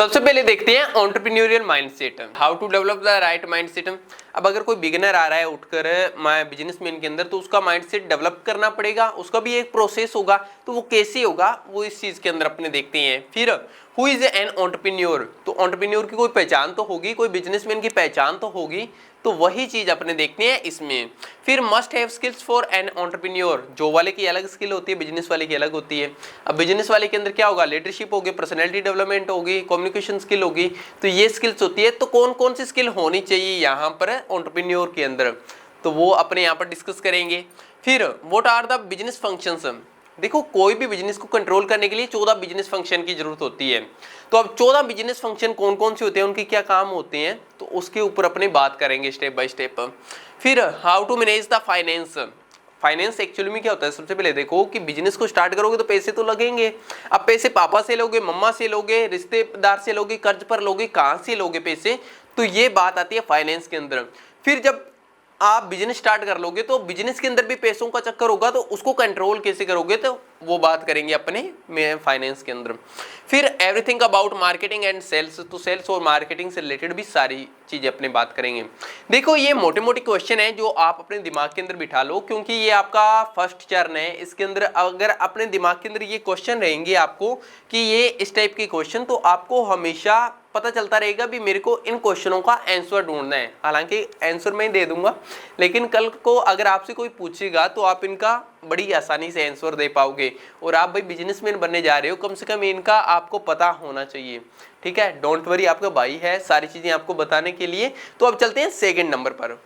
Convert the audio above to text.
सबसे पहले देखते हैं entrepreneurial mindset, how to develop the right mindset. अब अगर कोई बिगिनर आ रहा है उठकर मैं बिजनेसमैन के अंदर, तो उसका माइंडसेट डेवलप करना पड़ेगा, उसका भी एक प्रोसेस होगा। तो वो कैसे होगा वो इस चीज के अंदर अपने देखते हैं। फिर हु इज एन एंटरप्रेन्योर, तो एंटरप्रेन्योर की कोई पहचान तो होगी, कोई बिजनेसमैन की पहचान तो होगी, तो वही चीज अपने देखते हैं इसमें। फिर must have skills for an entrepreneur, जो वाले की अलग स्किल होती है, बिजनेस वाले की अलग होती है। अब बिजनेस वाले के अंदर क्या होगा, लीडरशिप होगी, पर्सनैलिटी डेवलपमेंट होगी, कम्युनिकेशन स्किल होगी, तो ये स्किल्स होती है। तो कौन कौन सी स्किल होनी चाहिए यहाँ पर एंटरप्रेन्योर के अंदर, तो वो अपने यहाँ पर डिस्कस करेंगे। फिर what are the business functions, देखो कोई भी बिजनेस को कंट्रोल करने के लिए 14 बिजनेस फंक्शन की जरूरत होती है। तो अब 14 बिजनेस फंक्शन कौन कौन से होते हैं, उनके क्या काम होते हैं, तो उसके ऊपर अपने बात करेंगे स्टेप बाय स्टेप। फिर how to manage the finance, finance actually में क्या होता है, सबसे पहले देखो कि बिजनेस को स्टार्ट करोगे तो पैसे तो लगेंगे। अब पैसे पापा से लोगे, मम्मा से लोगे, रिश्तेदार से लोगे, कर्ज पर लोगे, कहाँ से लोगे पैसे, तो ये बात आती है फाइनेंस के अंदर। फिर जब आप बिजनेस स्टार्ट कर लोगे तो बिजनेस के अंदर भी पैसों का चक्कर होगा, तो उसको कंट्रोल कैसे करोगे, तो वो बात करेंगे अपने में फाइनेंस के अंदर। फिर everything about marketing and sales, तो सेल्स और मार्केटिंग से रिलेटेड भी सारी चीजें अपने बात करेंगे। देखो ये मोटे मोटे क्वेश्चन है जो आप अपने दिमाग के अंदर बिठा लो, क्योंकि ये आपका फर्स्ट चरण है। इसके अंदर अगर अपने दिमाग के अंदर ये क्वेश्चन रहेंगे आपको कि ये इस टाइप के क्वेश्चन, तो आपको हमेशा पता चलता रहेगा भी मेरे को इन क्वेश्चनों का आंसर ढूंढना है। हालांकि आंसर मैं दे दूंगा, लेकिन कल को अगर आपसे कोई पूछेगा तो आप इनका बड़ी आसानी से आंसर दे पाओगे। और आप भाई बिजनेसमैन बनने जा रहे हो, कम से कम इनका आपको पता होना चाहिए। ठीक है, डोंट वरी, आपका भाई है सारी चीजें आपको बताने के लिए। तो अब चलते हैं सेकंड नंबर पर।